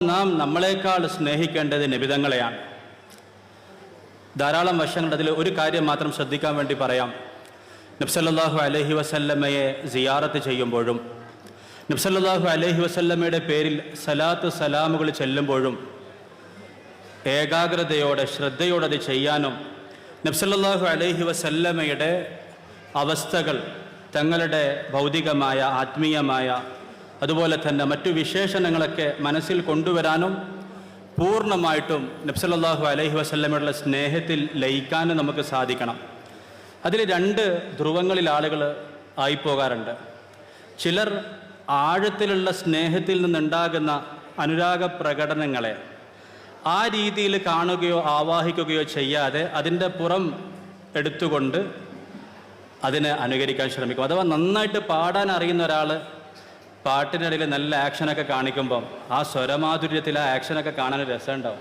നാം നമ്മളെക്കാൾ സ്നേഹിക്കേണ്ടത് നബിതങ്ങളെയാണ്. ധാരാളം വശങ്ങളുണ്ട്. അതിൽ ഒരു കാര്യം മാത്രം ശ്രദ്ധിക്കാൻ വേണ്ടി പറയാം. നബി സല്ലല്ലാഹു അലൈഹി വസല്ലമയെ സിയാറത്ത് ചെയ്യുമ്പോഴും നബി സല്ലല്ലാഹു അലൈഹി വസല്ലമയുടെ പേരിൽ സലാത്ത് സലാമുകൾ ചെല്ലുമ്പോഴും ഏകാഗ്രതയോടെ ശ്രദ്ധയോടെ അത് ചെയ്യാനും നബി സല്ലല്ലാഹു അലൈഹി വസല്ലമയുടെ അവസ്ഥകൾ തങ്ങളുടെ ഭൗതികമായ ആത്മീയമായ അതുപോലെ തന്നെ മറ്റു വിശേഷണങ്ങളൊക്കെ മനസ്സിൽ കൊണ്ടുവരാനും പൂർണ്ണമായിട്ടും നബി സല്ലല്ലാഹു അലൈഹി വസല്ലമയുടെ സ്നേഹത്തിൽ ലയിക്കാനും നമുക്ക് സാധിക്കണം. അതിൽ രണ്ട് ധ്രുവങ്ങളിൽ ആളുകൾ ആയിപ്പോകാറുണ്ട്. ചിലർ ആഴത്തിലുള്ള സ്നേഹത്തിൽ നിന്നുണ്ടാകുന്ന അനുരാഗ പ്രകടനങ്ങളെ ആ രീതിയിൽ കാണുകയോ ആവാഹിക്കുകയോ ചെയ്യാതെ അതിൻ്റെ പുറം എടുത്തുകൊണ്ട് അതിനെ അനുകരിക്കാൻ ശ്രമിക്കും. അഥവാ നന്നായിട്ട് പാടാൻ അറിയുന്ന ഒരാൾ പാട്ടിനിടയിൽ നല്ല ആക്ഷനൊക്കെ കാണിക്കുമ്പം ആ സ്വരമാധുര്യത്തിൽ ആ ആക്ഷനൊക്കെ കാണാൻ രസമുണ്ടാവും.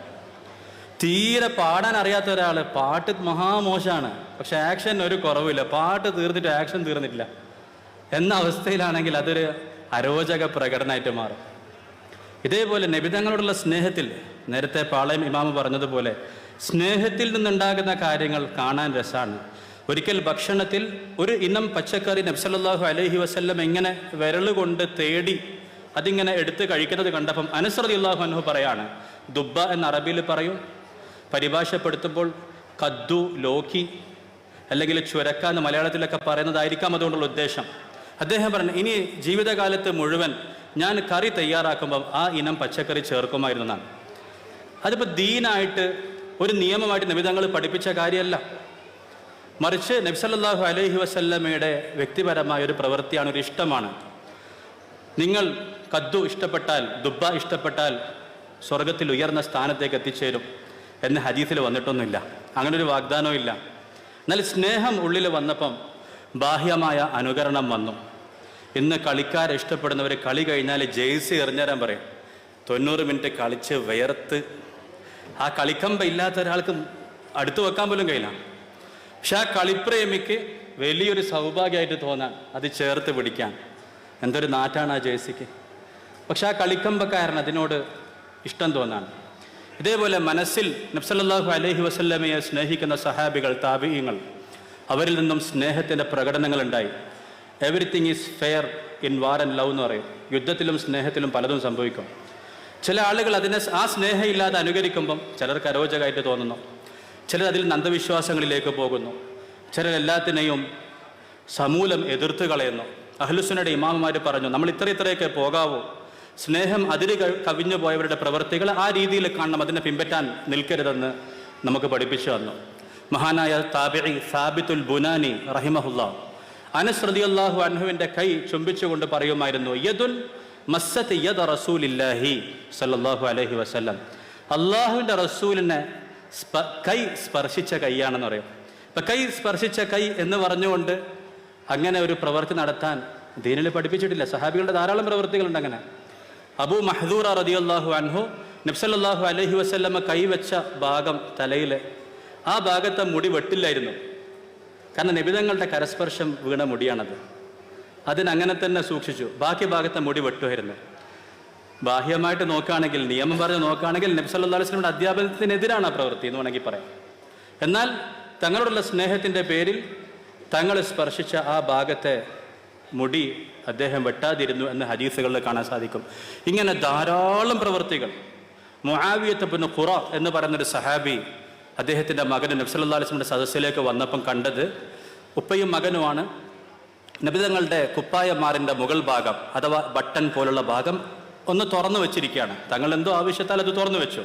തീരെ പാടാൻ അറിയാത്ത ഒരാൾ പാട്ട് മഹാമോശമാണ്, പക്ഷെ ആക്ഷൻ ഒരു കുറവില്ല, പാട്ട് തീർന്നിട്ട് ആക്ഷൻ തീർന്നിട്ടില്ല എന്ന അവസ്ഥയിലാണെങ്കിൽ അതൊരു അരോചക പ്രകടനമായിട്ട് മാറും. ഇതേപോലെ നബിതങ്ങളോടുള്ള സ്നേഹത്തിൽ നേരത്തെ പാളയം ഇമാമ് പറഞ്ഞതുപോലെ സ്നേഹത്തിൽ നിന്നുണ്ടാകുന്ന കാര്യങ്ങൾ കാണാൻ രസമാണ്. ഒരിക്കൽ ഭക്ഷണത്തിൽ ഒരു ഇനം പച്ചക്കറി നബി സല്ലല്ലാഹു അലൈഹി വസല്ലം ഇങ്ങനെ വിരലുകൊണ്ട് തേടി അതിങ്ങനെ എടുത്ത് കഴിക്കുന്നത് കണ്ടപ്പം അനസ് റളിയല്ലാഹു അൻഹു പറയാണ്, ദുബ്ബ എന്ന അറബിയിൽ പറയും, പരിഭാഷപ്പെടുത്തുമ്പോൾ കദ്ദു, ലോക്കി അല്ലെങ്കിൽ ചുരക്ക എന്ന് മലയാളത്തിലൊക്കെ പറയുന്നതായിരിക്കാം അതുകൊണ്ടുള്ള ഉദ്ദേശം. അദ്ദേഹം പറഞ്ഞു, ഇനി ജീവിതകാലത്ത് മുഴുവൻ ഞാൻ കറി തയ്യാറാക്കുമ്പം ആ ഇനം പച്ചക്കറി ചേർക്കുമായിരുന്നു എന്നാണ്. അതിപ്പോൾ ദീനായിട്ട് ഒരു നിയമമായിട്ട് നബിതങ്ങൾ പഠിപ്പിച്ച കാര്യമല്ല, മറിച്ച് നബി സല്ലല്ലാഹു അലൈഹി വസല്ലമയുടെ വ്യക്തിപരമായ ഒരു പ്രവൃത്തിയാണ്, ഒരു ഇഷ്ടമാണ്. നിങ്ങൾ കദ്ദു ഇഷ്ടപ്പെട്ടാൽ, ദുബ്ബ ഇഷ്ടപ്പെട്ടാൽ സ്വർഗത്തിൽ ഉയർന്ന സ്ഥാനത്തേക്ക് എത്തിച്ചേരും എന്ന് ഹദീസിൽ വന്നിട്ടൊന്നുമില്ല, അങ്ങനെ ഒരു വാഗ്ദാനവും ഇല്ല. എന്നാൽ സ്നേഹം ഉള്ളിൽ വന്നപ്പം ബാഹ്യമായ അനുകരണം വന്നു. ഇന്ന് കളിക്കാരെ ഇഷ്ടപ്പെടുന്നവർ കളി കഴിഞ്ഞാൽ ജേഴ്സി എറിഞ്ഞുതരാൻ പറയും. 90 മിനിറ്റ് കളിച്ച് വിയർത്ത് ആ കളിക്കമ്പ ഇല്ലാത്ത ഒരാൾക്ക് അടുത്ത് വെക്കാൻ പോലും കഴിയില്ല. പക്ഷെ ആ കളിപ്രേമിക്ക് വലിയൊരു സൗഭാഗ്യമായിട്ട് തോന്നാൻ അത് ചേർത്ത് പിടിക്കാൻ എന്തൊരു നാറ്റാണ് ആ ജേഴ്സിക്ക്. പക്ഷെ ആ കളിക്കമ്പക്കാരൻ അതിനോട് ഇഷ്ടം തോന്നാൻ. ഇതേപോലെ മനസ്സിൽ നബി സല്ലല്ലാഹു അലൈഹി വസല്ലമയെ സ്നേഹിക്കുന്ന സഹാബികൾ, താബിഈങ്ങൾ, അവരിൽ നിന്നും സ്നേഹത്തിൻ്റെ പ്രകടനങ്ങളുണ്ടായി. Everything is fair in war and love എന്ന് പറയും. യുദ്ധത്തിലും സ്നേഹത്തിലും പലതും സംഭവിക്കും. ചില ആളുകൾ അതിനെ ആ സ്നേഹമില്ലാതെ അനുകരിക്കുമ്പം ചിലർക്ക് അരോചകമായിട്ട് തോന്നുന്നു, ചിലർ അതിൽ അന്ധവിശ്വാസങ്ങളിലേക്ക് പോകുന്നു, ചിലർ എല്ലാത്തിനെയും സമൂലം എതിർത്ത് കളയുന്നു. അഹ്ലുസുന്നയുടെ ഇമാമുമാർ പറഞ്ഞു, നമ്മൾ ഇത്രയൊക്കെ പോകാവൂ, സ്നേഹം അതിര് കവിഞ്ഞു പോയവരുടെ പ്രവൃത്തികൾ ആ രീതിയിൽ കാണണം, അതിനെ പിൻപറ്റാൻ നിൽക്കരുതെന്ന് നമുക്ക് പഠിപ്പിച്ചു തന്നു. മഹാനായ താബിഈ സാബിത്തുൽ ബുനാനി റഹിമഹുല്ലാഹ് അനസ് റളിയല്ലാഹു അൻഹുവിൻ്റെ കൈ ചുംബിച്ചുകൊണ്ട് പറയുമായിരുന്നു, യദുൻ മസ്സത്ത് യദ റസൂലില്ലാഹി സല്ലല്ലാഹു അലൈഹി വസല്ലം, അള്ളാഹുവിൻ്റെ റസൂലിനെ കൈ സ്പർശിച്ച കൈയാണെന്ന് പറയും. ഇപ്പം കൈ സ്പർശിച്ച കൈ എന്ന് പറഞ്ഞുകൊണ്ട് അങ്ങനെ ഒരു പ്രവൃത്തി നടത്താൻ ദീനിൽ പഠിപ്പിച്ചിട്ടില്ല. സഹാബികളുടെ ധാരാളം പ്രവൃത്തികളുണ്ട് അങ്ങനെ. അബൂ മഹ്ദൂറ റളിയല്ലാഹു അൻഹു നബി സല്ലല്ലാഹു അലൈഹി വസല്ലമ കൈവച്ച ഭാഗം തലയിൽ ആ ഭാഗത്തെ മുടി വെട്ടില്ലായിരുന്നു. കാരണം നബിതങ്ങളുടെ കരസ്പർശം വീണ മുടിയാണത്, അതിനങ്ങനെ തന്നെ സൂക്ഷിച്ചു. ബാക്കി ഭാഗത്തെ മുടി വെട്ടുമായിരുന്നു. ബാഹ്യമായിട്ട് നോക്കുകയാണെങ്കിൽ, നിയമം പറഞ്ഞ് നോക്കുകയാണെങ്കിൽ നബി സല്ലല്ലാഹു അലൈഹി വസല്ലമയുടെ അധ്യാപനത്തിനെതിരാണ് ആ പ്രവൃത്തി എന്ന് വേണമെങ്കിൽ പറയാം. എന്നാൽ തങ്ങളോടുള്ള സ്നേഹത്തിൻ്റെ പേരിൽ തങ്ങൾ സ്പർശിച്ച ആ ഭാഗത്തെ മുടി അദ്ദേഹം വെട്ടാതിരുന്നു എന്ന് ഹദീസുകളിൽ കാണാൻ സാധിക്കും. ഇങ്ങനെ ധാരാളം പ്രവൃത്തികൾ. മുആവിയത്ത് ഇബ്നു ഖുറ എന്ന് പറയുന്നൊരു സഹാബി അദ്ദേഹത്തിൻ്റെ മകൻ നബി സല്ലല്ലാഹു അലൈഹി വസല്ലമയുടെ സദസ്സിലേക്ക് വന്നപ്പം കണ്ടത്, ഉപ്പയും മകനുമാണ്, നബിതങ്ങളുടെ കുപ്പായമാറിൻ്റെ മുകൾ ഭാഗം അഥവാ ബട്ടൺ പോലുള്ള ഭാഗം ഒന്ന് തുറന്നു വെച്ചിരിക്കുകയാണ്. തങ്ങൾ എന്തോ ആവശ്യത്താൽ അത് തുറന്നു വെച്ചു.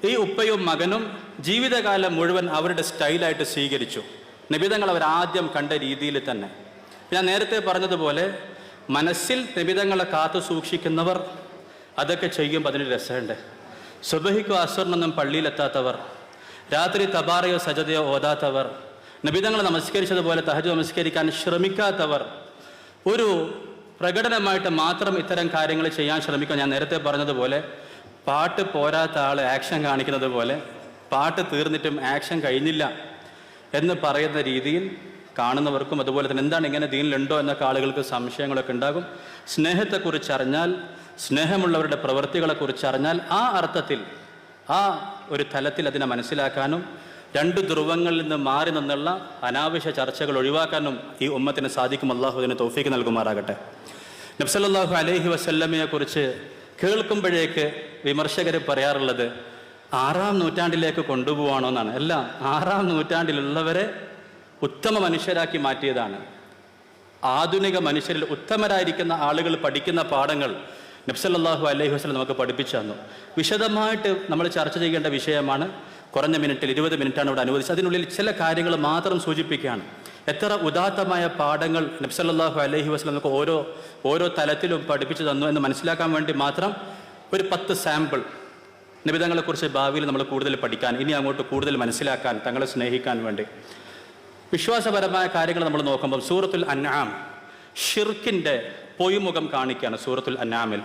ഈ ഉപ്പയും മകനും ജീവിതകാലം മുഴുവൻ അവരുടെ സ്റ്റൈലായിട്ട് സ്വീകരിച്ചു. നബിതങ്ങൾ അവരാദ്യം കണ്ട രീതിയിൽ തന്നെ. ഞാൻ നേരത്തെ പറഞ്ഞതുപോലെ മനസ്സിൽ നബിതങ്ങളെ കാത്തു സൂക്ഷിക്കുന്നവർ അതൊക്കെ ചെയ്യുമ്പോൾ അതിന് രസമുണ്ട്. സുബഹിക്കോ അസ്റിനൊന്നും പള്ളിയിലെത്താത്തവർ, രാത്രി തബാറയോ സജദയോ ഓതാത്തവർ, നബിതങ്ങൾ നമസ്കരിച്ചതുപോലെ തഹജ്ജുദ് നമസ്കരിക്കാൻ ശ്രമിക്കാത്തവർ, ഒരു പ്രകടനമായിട്ട് മാത്രം ഇത്തരം കാര്യങ്ങൾ ചെയ്യാൻ ശ്രമിക്കുക. ഞാൻ നേരത്തെ പറഞ്ഞതുപോലെ പാട്ട് പോരാത്ത ആൾ ആക്ഷൻ കാണിക്കുന്നത് പോലെ പാട്ട് തീർന്നിട്ടും ആക്ഷൻ കഴിഞ്ഞില്ല എന്ന് പറയുന്ന രീതിയിൽ കാണുന്നവർക്കും അതുപോലെ തന്നെ എന്താണ് ഇങ്ങനെ ദീനിലുണ്ടോ എന്നൊക്കെ ആളുകൾക്ക് സംശയങ്ങളൊക്കെ ഉണ്ടാകും. സ്നേഹത്തെക്കുറിച്ച് അറിഞ്ഞാൽ സ്നേഹമുള്ളവരുടെ പ്രവൃത്തികളെക്കുറിച്ച് അറിഞ്ഞാൽ ആ അർത്ഥത്തിൽ, ആ ഒരു തലത്തിൽ അതിനെ മനസ്സിലാക്കാനും രണ്ട് ധ്രുവങ്ങളിൽ നിന്ന് മാറി നിന്നുള്ള അനാവശ്യ ചർച്ചകൾ ഒഴിവാക്കാനും ഈ ഉമ്മത്തിന് സാധിക്കും. അള്ളാഹു അതിന് തൗഫീക്ക് നൽകുമാറാകട്ടെ. നബി സല്ലല്ലാഹു അലൈഹി വസല്ലമയെ കുറിച്ച് കേൾക്കുമ്പോഴേക്ക് വിമർശകർ പറയാറുള്ളത് 6-ാം നൂറ്റാണ്ടിലേക്ക് കൊണ്ടുപോവാണോ എന്നാണ്. അല്ല, 6-ാം നൂറ്റാണ്ടിലുള്ളവരെ ഉത്തമ മനുഷ്യരാക്കി മാറ്റിയതാണ്. ആധുനിക മനുഷ്യരിൽ ഉത്തമരായിരിക്കുന്ന ആളുകൾ പഠിക്കുന്ന പാഠങ്ങൾ നബി സല്ലല്ലാഹു അലൈഹി വസല്ലം നമുക്ക് പഠിപ്പിച്ചു തന്നു. വിശദമായിട്ട് നമ്മൾ ചർച്ച ചെയ്യേണ്ട വിഷയമാണ്. കുറഞ്ഞ മിനിറ്റിൽ 20 മിനിറ്റാണ് ഇവിടെ അനുവദിച്ചത്. അതിനുള്ളിൽ ചില കാര്യങ്ങൾ മാത്രം സൂചിപ്പിക്കുകയാണ്. എത്ര ഉദാത്തമായ പാഠങ്ങൾ നബി സല്ലല്ലാഹു അലൈഹി വസല്ലം നമുക്ക് ഓരോ തലത്തിലും പഠിപ്പിച്ചു തന്നു എന്ന് മനസ്സിലാക്കാൻ വേണ്ടി മാത്രം ഒരു 10 സാമ്പിൾ നിബിധങ്ങളെക്കുറിച്ച് ഭാവിയിൽ നമ്മൾ കൂടുതൽ പഠിക്കാൻ, ഇനി അങ്ങോട്ട് കൂടുതൽ മനസ്സിലാക്കാൻ, തങ്ങളെ സ്നേഹിക്കാൻ വേണ്ടി. വിശ്വാസപരമായ കാര്യങ്ങൾ നമ്മൾ നോക്കുമ്പോൾ സൂറത്തുൽ അൻആം ഷിർക്കിൻ്റെ പൊയ്മുഖം കാണിക്കുകയാണ്. സൂറത്തുൽ അൻആമിൽ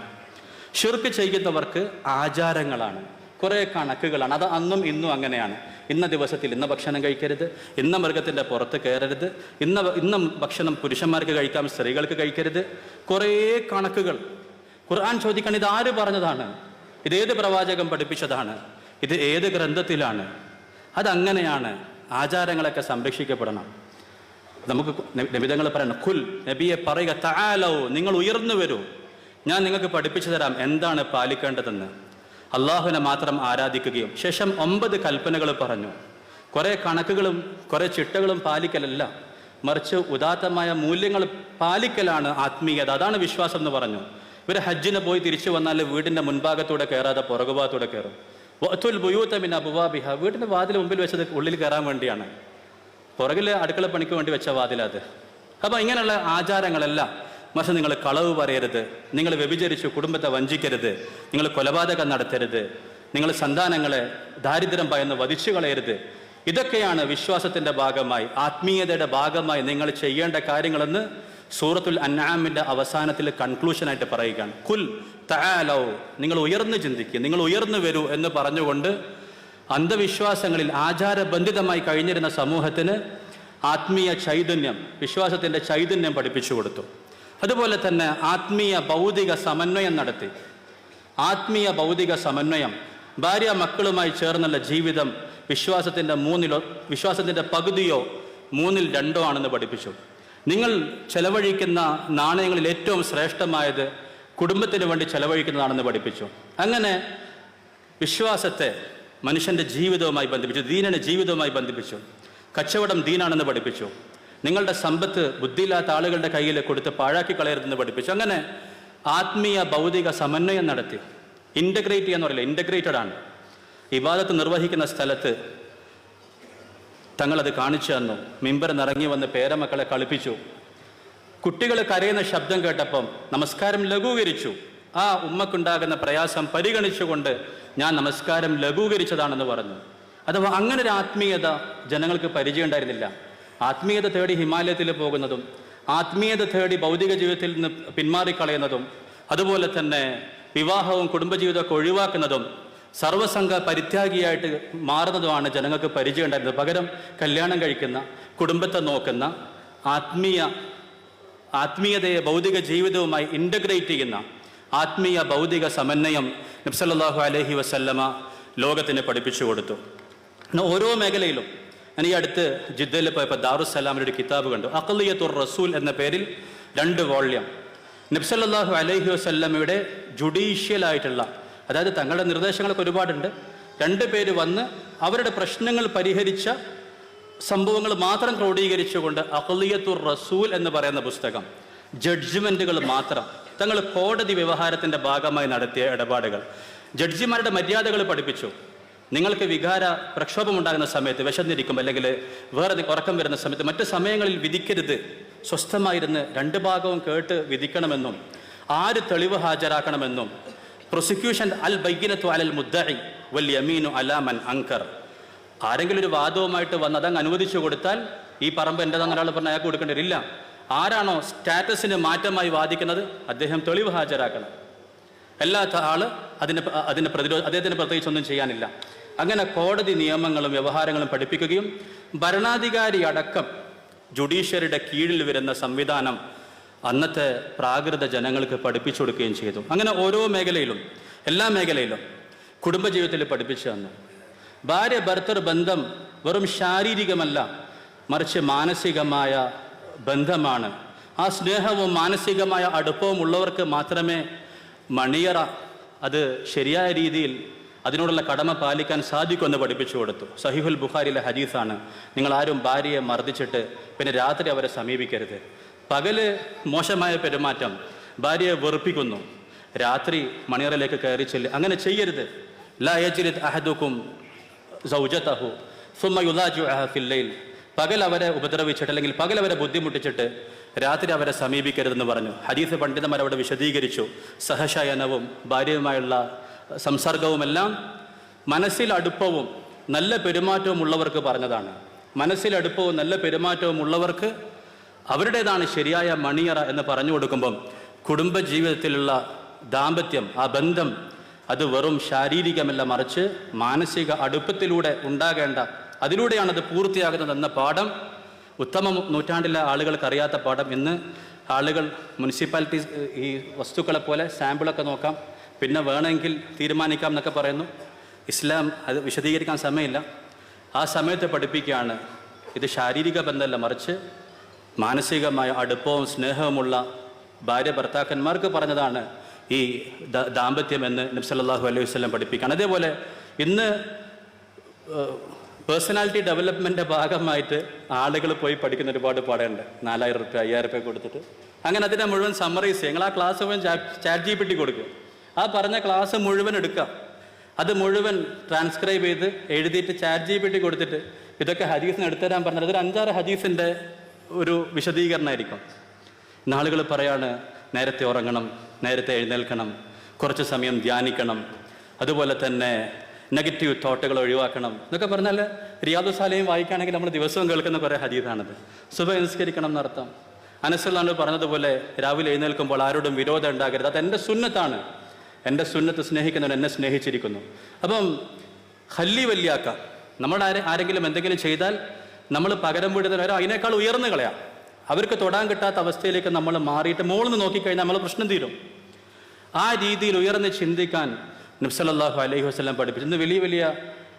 ഷിർക്ക് ചെയ്യുന്നവർക്ക് ആചാരങ്ങളാണ്, കുറേ കണക്കുകളാണ്. അത് അന്നും ഇന്നും അങ്ങനെയാണ്. ഇന്ന ദിവസത്തിൽ ഇന്ന ഭക്ഷണം കഴിക്കരുത്, ഇന്ന മൃഗത്തിൻ്റെ പുറത്ത് കയറരുത്, ഇന്ന ഭക്ഷണം പുരുഷന്മാർക്ക് കഴിക്കാം, സ്ത്രീകൾക്ക് കഴിക്കരുത്, കുറേ കണക്കുകൾ. ഖുർആൻ ചോദിക്കണം, ഇത് ആര് പറഞ്ഞതാണ്? ഇതേത് പ്രവാചകൻ പഠിപ്പിച്ചതാണ്? ഇത് ഏത് ഗ്രന്ഥത്തിലാണ്? അതങ്ങനെയാണ്. ആചാരങ്ങളൊക്കെ സംരക്ഷിക്കപ്പെടണം. നമുക്ക് നബിതങ്ങൾ പറയണം, ഖുൽ, നബിയെ പറയുക, തആലൗ, നിങ്ങൾ ഉയർന്നു വരൂ, ഞാൻ നിങ്ങൾക്ക് പഠിപ്പിച്ചു തരാം എന്താണ് പാലിക്കേണ്ടതെന്ന്. അള്ളാഹുവിനെ മാത്രം ആരാധിക്കുകയും ശേഷം 9 കൽപ്പനകൾ പറഞ്ഞു. കുറേ കണക്കുകളും കുറേ ചിട്ടകളും പാലിക്കലല്ല, മറിച്ച് ഉദാത്തമായ മൂല്യങ്ങൾ പാലിക്കലാണ് ആത്മീയത. അതാണ് വിശ്വാസം എന്ന് പറഞ്ഞു. ഇവർ ഹജ്ജിന് പോയി തിരിച്ചു വന്നാൽ വീടിൻ്റെ മുൻഭാഗത്തൂടെ കയറാതെ പുറകുഭാഗത്തൂടെ കയറും. വഅ്തുൽ ബുയൂത മിൻ അബ്വാബിഹ, വീടിൻ്റെ വാതിൽ മുമ്പിൽ വെച്ചത് ഉള്ളിൽ കയറാൻ വേണ്ടിയാണ്, പുറകിൽ അടുക്കള പണിക്ക് വേണ്ടി വെച്ച വാതിലത്. അപ്പോൾ ഇങ്ങനെയുള്ള ആചാരങ്ങളെല്ലാം. മറിച്ച് നിങ്ങൾ കളവ് പറയരുത്, നിങ്ങൾ വ്യഭിചരിച്ചു കുടുംബത്തെ വഞ്ചിക്കരുത്, നിങ്ങൾ കൊലപാതകം നടത്തരുത്, നിങ്ങൾ സന്താനങ്ങളെ ദാരിദ്ര്യം ഭയന്ന് വധിച്ചു കളയരുത്. ഇതൊക്കെയാണ് വിശ്വാസത്തിൻ്റെ ഭാഗമായി, ആത്മീയതയുടെ ഭാഗമായി നിങ്ങൾ ചെയ്യേണ്ട കാര്യങ്ങളെന്ന് സൂറത്തുൽ അൻആമിൻ്റെ അവസാനത്തിൽ കൺക്ലൂഷനായിട്ട് പറയുകയാണ്. കുൽ തആലൗ, നിങ്ങൾ ഉയർന്നു ചിന്തിക്കുക, നിങ്ങൾ ഉയർന്നു വരൂ എന്ന് പറഞ്ഞുകൊണ്ട് അന്ധവിശ്വാസങ്ങളിൽ ആചാരബന്ധിതമായി കഴിഞ്ഞിരുന്ന സമൂഹത്തിന് ആത്മീയ ചൈതന്യം, വിശ്വാസത്തിൻ്റെ ചൈതന്യം പഠിപ്പിച്ചു കൊടുത്തു. അതുപോലെ തന്നെ ആത്മീയ ഭൗതിക സമന്വയം നടത്തി. ആത്മീയ ഭൗതിക സമന്വയം, ഭാര്യ മക്കളുമായി ചേർന്നുള്ള ജീവിതം വിശ്വാസത്തിൻ്റെ പകുതിയോ 2/3 ആണെന്ന് പഠിപ്പിച്ചു. നിങ്ങൾ ചെലവഴിക്കുന്ന നാണയങ്ങളിൽ ഏറ്റവും ശ്രേഷ്ഠമായത് കുടുംബത്തിന് വേണ്ടി ചെലവഴിക്കുന്നതാണെന്ന് പഠിപ്പിച്ചു. അങ്ങനെ വിശ്വാസത്തെ മനുഷ്യൻ്റെ ജീവിതവുമായി ബന്ധിപ്പിച്ചു, ദീനിനെ ജീവിതവുമായി ബന്ധിപ്പിച്ചു. കച്ചവടം ദീനാണെന്ന് പഠിപ്പിച്ചു. നിങ്ങളുടെ സമ്പത്ത് ബുദ്ധിയില്ലാത്ത ആളുകളുടെ കയ്യിൽ കൊടുത്ത് പാഴാക്കി കളയരുതെന്ന് പഠിപ്പിച്ചു. അങ്ങനെ ആത്മീയ ഭൗതിക സമന്വയം നടത്തി. ഇൻ്റഗ്രേറ്റ് ചെയ്യാന്ന് പറയില്ല, ഇൻ്റഗ്രേറ്റഡ് ആണ്. ഇബാദത്ത് നിർവഹിക്കുന്ന സ്ഥലത്ത് തങ്ങളത് കാണിച്ചു തന്നു. മിമ്പർ നിറങ്ങി വന്ന് പേരമക്കളെ കളിപ്പിച്ചു. കുട്ടികൾ കരയുന്ന ശബ്ദം കേട്ടപ്പം നമസ്കാരം ലഘൂകരിച്ചു. ആ ഉമ്മക്കുണ്ടാകുന്ന പ്രയാസം പരിഗണിച്ചുകൊണ്ട് ഞാൻ നമസ്കാരം ലഘൂകരിച്ചതാണെന്ന് പറഞ്ഞു. അഥവാ അങ്ങനെ ഒരു ആത്മീയത ജനങ്ങൾക്ക് പരിചയം ഉണ്ടായിരുന്നില്ല. ആത്മീയത തേടി ഹിമാലയത്തിൽ പോകുന്നതും ആത്മീയത തേടി ഭൗതിക ജീവിതത്തിൽ നിന്ന് പിന്മാറിക്കളയുന്നതും അതുപോലെ തന്നെ വിവാഹവും കുടുംബജീവിതമൊക്കെ ഒഴിവാക്കുന്നതും സർവസംഘ പരിത്യാഗിയായിട്ട് മാറുന്നതുമാണ് ജനങ്ങൾക്ക് പരിചയം ഉണ്ടായിരുന്നത്. പകരം കല്യാണം കഴിക്കുന്ന, കുടുംബത്തെ നോക്കുന്ന, ആത്മീയതയെ ഭൗതിക ജീവിതവുമായി ഇൻ്റഗ്രേറ്റ് ചെയ്യുന്ന ആത്മീയ ഭൗതിക സമന്വയം നബി സല്ലല്ലാഹു അലൈഹി വസല്ലമ ലോകത്തിന് പഠിപ്പിച്ചു കൊടുത്തു. ഓരോ മേഖലയിലും. ഞാൻ ഈ അടുത്ത് ജിദ്ദയിൽ പോയപ്പോൾ ദാറുസ്സലാമിൻ്റെ ഒരു കിതാബ് കണ്ടു. അഖ്ലിയത്തുർ റസൂൽ എന്ന പേരിൽ 2 വോള്യം നബി സല്ലല്ലാഹു അലൈഹി വസല്ലമയുടെ ജുഡീഷ്യലായിട്ടുള്ള, അതായത് തങ്ങളുടെ നിർദ്ദേശങ്ങളൊക്കെ ഒരുപാടുണ്ട്, 2 പേര് വന്ന് അവരുടെ പ്രശ്നങ്ങൾ പരിഹരിച്ച സംഭവങ്ങൾ മാത്രം ക്രോഡീകരിച്ചുകൊണ്ട് അഖ്ലിയത്തുർ റസൂൽ എന്ന് പറയുന്ന പുസ്തകം, ജഡ്ജ്മെൻറ്റുകൾ മാത്രം, തങ്ങൾ കോടതി വ്യവഹാരത്തിൻ്റെ ഭാഗമായി നടത്തിയ ഇടപാടുകൾ, ജഡ്ജിമാരുടെ മര്യാദകൾ പഠിപ്പിച്ചു. നിങ്ങൾക്ക് വികാര പ്രക്ഷോഭമുണ്ടാകുന്ന സമയത്ത്, വിശന്നിരിക്കും അല്ലെങ്കിൽ വേറെ ഉറക്കം വരുന്ന സമയത്ത്, മറ്റു സമയങ്ങളിൽ വിധിക്കരുത്, സ്വസ്ഥമായിരുന്ന് 2 ഭാഗവും കേട്ട് വിധിക്കണമെന്നും, ആര് തെളിവ് ഹാജരാക്കണമെന്നും, പ്രോസിക്യൂഷൻ അൽ ബയ്യിനത്തു അലൽ മുദ്ദഇ വൽ യമീനു അലാ മൻ അൻകർ, ആരെങ്കിലും ഒരു വാദവുമായിട്ട് വന്ന് അതങ്ങ് അനുവദിച്ചു കൊടുത്താൽ ഈ പറമ്പ് എൻ്റെതാണെന്ന് ഒരാൾ പറഞ്ഞാൽ അയാൾക്ക് കൊടുക്കേണ്ടി വരില്ല. ആരാണോ സ്റ്റാറ്റസിന് മാറ്റമായി വാദിക്കുന്നത് അദ്ദേഹം തെളിവ് ഹാജരാക്കണം. അല്ലാത്ത ആള് അദ്ദേഹത്തിന് പ്രത്യേകിച്ച് ഒന്നും ചെയ്യാനില്ല. അങ്ങനെ കോടതി നിയമങ്ങളും വ്യവഹാരങ്ങളും പഠിപ്പിക്കുകയും ഭരണാധികാരി അടക്കം ജുഡീഷ്യറിയുടെ കീഴിൽ വരുന്ന സംവിധാനം അന്നത്തെ പ്രാകൃത ജനങ്ങൾക്ക് പഠിപ്പിച്ചു കൊടുക്കുകയും ചെയ്തു. അങ്ങനെ ഓരോ മേഖലയിലും, എല്ലാ മേഖലയിലും കുടുംബജീവിതത്തിൽ പഠിപ്പിച്ചു തന്നു. ഭാര്യ ഭർത്തൃ ബന്ധം വെറും ശാരീരികമല്ല, മറിച്ച് മാനസികമായ ബന്ധമാണ്. ആ സ്നേഹവും മാനസികമായ അടുപ്പവും ഉള്ളവർക്ക് മാത്രമേ മണിയറ അത് ശരിയായ രീതിയിൽ അതിനോടുള്ള കടമ പാലിക്കാൻ സാധിക്കുമെന്ന് പഠിപ്പിച്ചു കൊടുത്തു. സഹീഹുൽ ബുഖാരിയിലെ ഹദീസാണ്, നിങ്ങൾ ആരും ഭാര്യയെ മർദ്ദിച്ചിട്ട് പിന്നെ രാത്രി അവരെ സമീപിക്കരുത്. പകല് മോശമായ പെരുമാറ്റം, ഭാര്യയെ വെറുപ്പിക്കുന്നു, രാത്രി മണിയറയിലേക്ക് കയറി ചെല്ല്, അങ്ങനെ ചെയ്യരുത്. ലാ യജ്ലിദ് അഹദുക്കും സൗജതഹു സുമ്മ യുലാജിഉഹ ഫിൽ ലൈൽ. പകൽ അവരെ ഉപദ്രവിച്ചിട്ട് അല്ലെങ്കിൽ പകൽ അവരെ ബുദ്ധിമുട്ടിച്ചിട്ട് രാത്രി അവരെ സമീപിക്കരുതെന്ന് പറഞ്ഞു. ഹദീസ് പണ്ഡിതന്മാർ അവിടെ വിശദീകരിച്ചു. സഹശയനവും ഭാര്യയുമായുള്ള സംസർഗവുമെല്ലാം മനസ്സിൽ അടുപ്പവും നല്ല പെരുമാറ്റവും ഉള്ളവർക്ക് പറഞ്ഞതാണ്. മനസ്സിൽ അടുപ്പവും നല്ല പെരുമാറ്റവും ഉള്ളവർക്ക് അവരുടേതാണ് ശരിയായ മണിയറ എന്ന് പറഞ്ഞു കൊടുക്കുമ്പം കുടുംബജീവിതത്തിലുള്ള ദാമ്പത്യം, ആ ബന്ധം അത് വെറും ശാരീരികമല്ല, മറിച്ച് മാനസിക അടുപ്പത്തിലൂടെ ഉണ്ടാകേണ്ട, അതിലൂടെയാണ് അത് പൂർത്തിയാകുന്നതെന്ന പാഠം ഉത്തമ നൂറ്റാണ്ടിലെ ആളുകൾക്ക് അറിയാത്ത പാഠം ഇന്ന് ആളുകൾ മുനിസിപ്പാലിറ്റീസ് ഈ വസ്തുക്കളെ പോലെ സാമ്പിളൊക്കെ നോക്കാം, പിന്നെ വേണമെങ്കിൽ തീരുമാനിക്കാം എന്നൊക്കെ പറയുന്നു. ഇസ്ലാം അത് വിശദീകരിക്കാൻ സമയമില്ല. ആ സമയത്ത് പഠിപ്പിക്കുകയാണ്, ഇത് ശാരീരിക ബന്ധമല്ല, മറിച്ച് മാനസികമായ അടുപ്പവും സ്നേഹവുമുള്ള ഭാര്യ ഭർത്താക്കന്മാർക്ക് പറഞ്ഞതാണ് ഈ ദാമ്പത്യം എന്ന് നബി സല്ലല്ലാഹു അലൈഹി വസല്ലം പഠിപ്പിക്കുകയാണ്. അതേപോലെ ഇന്ന് പേഴ്സണാലിറ്റി ഡെവലപ്മെൻറ്റിൻ്റെ ഭാഗമായിട്ട് ആളുകൾ പോയി പഠിക്കുന്ന ഒരുപാട് പാടുണ്ട്. 4000 രൂപ 5000 രൂപ കൊടുത്തിട്ട് അങ്ങനെ അതിനെ മുഴുവൻ സമ്മറൈസ് ചെയ്യുക. നിങ്ങൾ ആ ക്ലാസ് മുഴുവൻ ചാറ്റ് GPT കൊടുക്കുക, ആ പറഞ്ഞ ക്ലാസ് മുഴുവൻ എടുക്കുക, അത് മുഴുവൻ ട്രാൻസ്ക്രൈബ് ചെയ്ത് എഴുതിയിട്ട് ചാറ്റ് GPT കൊടുത്തിട്ട് ഇതൊക്കെ ഹദീസിന് എടുത്തുതരാൻ പറഞ്ഞത് ഒരു 5-6 ഹദീസിൻ്റെ ഒരു വിശദീകരണമായിരിക്കും. നാളുകൾ പറയാണ് നേരത്തെ ഉറങ്ങണം, നേരത്തെ എഴുന്നേൽക്കണം, കുറച്ച് സമയം ധ്യാനിക്കണം, അതുപോലെ തന്നെ നെഗറ്റീവ് തോട്ടുകൾ ഒഴിവാക്കണം എന്നൊക്കെ പറഞ്ഞാൽ റിയാദു സാലിഹീൻ വായിക്കുകയാണെങ്കിൽ നമ്മൾ ദിവസവും കേൾക്കുന്ന കുറേ ഹദീസാണത്. സുബഹ് നിസ്കരിക്കണം എന്നർത്ഥം. അനസ് റളിയല്ലാഹു പറഞ്ഞതുപോലെ രാവിലെ എഴുന്നേൽക്കുമ്പോൾ ആരോടും വിരോധം ഉണ്ടാകരുത്, അത് എൻ്റെ സുന്നത്താണ്, എൻ്റെ സുന്നത്ത് സ്നേഹിക്കുന്നവൻ എന്നെ സ്നേഹിച്ചിരിക്കുന്നു. അപ്പം ഹല്ലി വല്യാക്ക, നമ്മുടെ ആരെങ്കിലും എന്തെങ്കിലും ചെയ്താൽ നമ്മൾ പകരം വീടുന്നവരോ അതിനേക്കാൾ ഉയർന്നു കളയാം. അവർക്ക് തൊടാൻ കിട്ടാത്ത അവസ്ഥയിലേക്ക് നമ്മൾ മാറിയിട്ട് മുകളിൽ നിന്ന് നോക്കിക്കഴിഞ്ഞാൽ നമ്മൾ പ്രശ്നം തീരും. ആ രീതിയിൽ ഉയർന്ന് ചിന്തിക്കാൻ നബി സല്ലല്ലാഹു അലൈഹി വസല്ലം പഠിപ്പിച്ചു. ഇന്ന് വലിയ വലിയ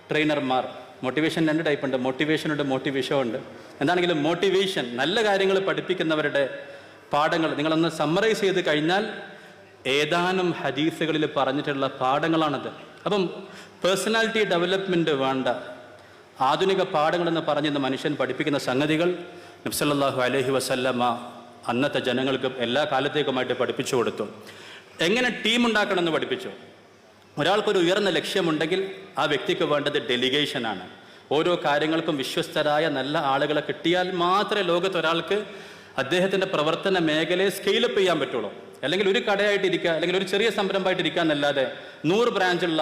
ട്രെയിനർമാർ, മോട്ടിവേഷൻ 2 ടൈപ്പ് ഉണ്ട്, മോട്ടിവേഷനുണ്ട്, മോട്ടിവേഷൻ ഉണ്ട്. എന്താണെങ്കിലും മോട്ടിവേഷൻ നല്ല കാര്യങ്ങൾ പഠിപ്പിക്കുന്നവരുടെ പാഠങ്ങൾ നിങ്ങളൊന്ന് സമ്മറൈസ് ചെയ്ത് കഴിഞ്ഞാൽ ഏതാനും ഹദീസുകളിൽ പറഞ്ഞിട്ടുള്ള പാഠങ്ങളാണത്. അപ്പം പേഴ്സണാലിറ്റി ഡെവലപ്മെൻറ്റ് വേണ്ട ആധുനിക പാഠങ്ങളെന്ന് പറഞ്ഞിരുന്ന മനുഷ്യൻ പഠിപ്പിക്കുന്ന സംഗതികൾ നബി സല്ലല്ലാഹു അലൈഹി വസല്ലമ അന്നത്തെ ജനങ്ങൾക്ക് എല്ലാ കാലത്തേക്കുമായിട്ട് പഠിപ്പിച്ചു കൊടുത്തു. എങ്ങനെ ടീം ഉണ്ടാക്കണമെന്ന് പഠിപ്പിച്ചു. ഒരാൾക്കൊരു ഉയർന്ന ലക്ഷ്യമുണ്ടെങ്കിൽ ആ വ്യക്തിക്ക് വേണ്ടത് ഡെലിഗേഷനാണ്. ഓരോ കാര്യങ്ങൾക്കും വിശ്വസ്തരായ നല്ല ആളുകളെ കിട്ടിയാൽ മാത്രമേ ലോകത്ത് ഒരാൾക്ക് അദ്ദേഹത്തിൻ്റെ പ്രവർത്തന മേഖലയെ സ്കെയിലപ്പ് ചെയ്യാൻ പറ്റുള്ളൂ. അല്ലെങ്കിൽ ഒരു കടയായിട്ടിരിക്കുക, അല്ലെങ്കിൽ ഒരു ചെറിയ സംരംഭമായിട്ടിരിക്കുക എന്നല്ലാതെ 100 ബ്രാഞ്ചുള്ള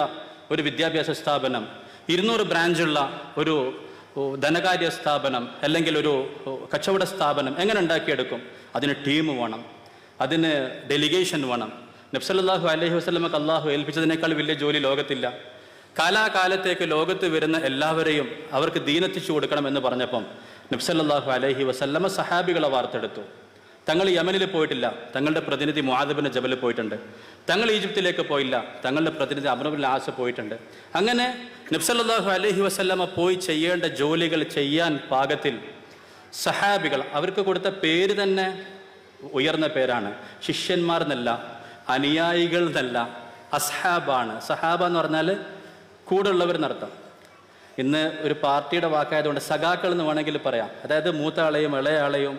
ഒരു വിദ്യാഭ്യാസ സ്ഥാപനം, 200 ബ്രാഞ്ചുള്ള ഒരു ധനകാര്യ സ്ഥാപനം, അല്ലെങ്കിൽ ഒരു കച്ചവട സ്ഥാപനം എങ്ങനെ ഉണ്ടാക്കിയെടുക്കും? അതിന് ടീം വേണം, അതിന് ഡെലിഗേഷൻ വേണം. നബി സല്ലല്ലാഹു അലൈഹി വസല്ലമക്ക് അള്ളാഹു ഏൽപ്പിച്ചതിനേക്കാൾ വലിയ ജോലി ലോകത്തില്ല. കാലാകാലത്തേക്ക് ലോകത്ത് വരുന്ന എല്ലാവരെയും അവർക്ക് ദീനെത്തിച്ചു കൊടുക്കണം എന്ന് പറഞ്ഞപ്പം നബി സല്ലല്ലാഹു അലൈഹി വസല്ലമ സഹാബികളെ വാർത്തെടുത്തു. തങ്ങൾ യമനിൽ പോയിട്ടില്ല, തങ്ങളുടെ പ്രതിനിധി മുആദ് ബിൻ ജബൽ പോയിട്ടുണ്ട്. തങ്ങൾ ഈജിപ്തിലേക്ക് പോയില്ല, തങ്ങളുടെ പ്രതിനിധി അംർ ബിൻ ആസ് പോയിട്ടുണ്ട്. അങ്ങനെ നബി സല്ലല്ലാഹു അലൈഹി വസല്ലമ പോയി ചെയ്യേണ്ട ജോലികൾ ചെയ്യാൻ പാകത്തിൽ സഹാബികൾ, അവർക്ക് കൊടുത്ത പേര് തന്നെ ഉയർന്ന പേരാണ്. ശിഷ്യന്മാർ എന്നല്ല, അനുയായികൾ എന്നല്ല, അസ്ഹാബാണ്. സഹാബ എന്ന് പറഞ്ഞാൽ കൂടെ ഉള്ളവരെന്നർത്ഥം. ഇന്ന് ഒരു പാർട്ടിയുടെ വാക്കായതുകൊണ്ട് സഖാക്കൾ എന്ന് വേണമെങ്കിൽ പറയാം. അതായത് മൂത്ത ആളെയും ഇളയ ആളെയും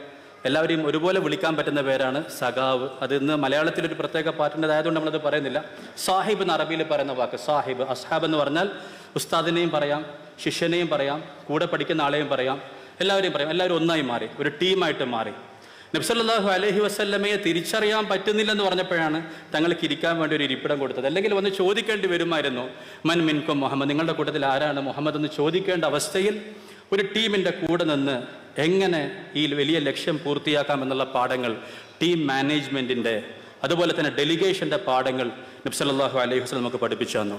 എല്ലാവരെയും ഒരുപോലെ വിളിക്കാൻ പറ്റുന്ന പേരാണ് സഖാവ്. അത് ഇന്ന് മലയാളത്തിലൊരു പ്രത്യേക പാർട്ടിൻ്റെതായതുകൊണ്ട് നമ്മളത് പറയുന്നില്ല. സാഹിബ് എന്ന് അറബിയിൽ പറയുന്ന വാക്ക് സാഹിബ്. അസ്ഹാബ് എന്ന് പറഞ്ഞാൽ ഉസ്താദിനെയും പറയാം, ശിഷ്യനെയും പറയാം, കൂടെ പഠിക്കുന്ന ആളെയും പറയാം, എല്ലാവരെയും പറയാം. എല്ലാവരും ഒന്നായി മാറി, ഒരു ടീമായിട്ട് മാറി. നബി സല്ലല്ലാഹു അലൈഹി വസല്ലമയെ തിരിച്ചറിയാൻ പറ്റുന്നില്ലെന്ന് പറഞ്ഞപ്പോഴാണ് തങ്ങൾക്ക് ഇരിക്കാൻ വേണ്ടി ഒരു ഇരിപ്പിടം കൊടുത്തത്. അല്ലെങ്കിൽ വന്ന് ചോദിക്കേണ്ടി വരുമായിരുന്നു, മൻ മിൻകും മുഹമ്മദ്, നിങ്ങളുടെ കൂട്ടത്തിൽ ആരാണ് മുഹമ്മദ് എന്ന് ചോദിക്കേണ്ട അവസ്ഥയിൽ ഒരു ടീമിൻ്റെ കൂടെ നിന്ന് എങ്ങനെ ഈ വലിയ ലക്ഷ്യം പൂർത്തിയാക്കാമെന്നുള്ള പാഠങ്ങൾ, ടീം മാനേജ്മെൻറ്റിൻ്റെ അതുപോലെ തന്നെ ഡെലിഗേഷൻ്റെ പാഠങ്ങൾ നബി സല്ലല്ലാഹു അലൈഹി വസല്ലം നമുക്ക് പഠിപ്പിച്ചു തന്നു.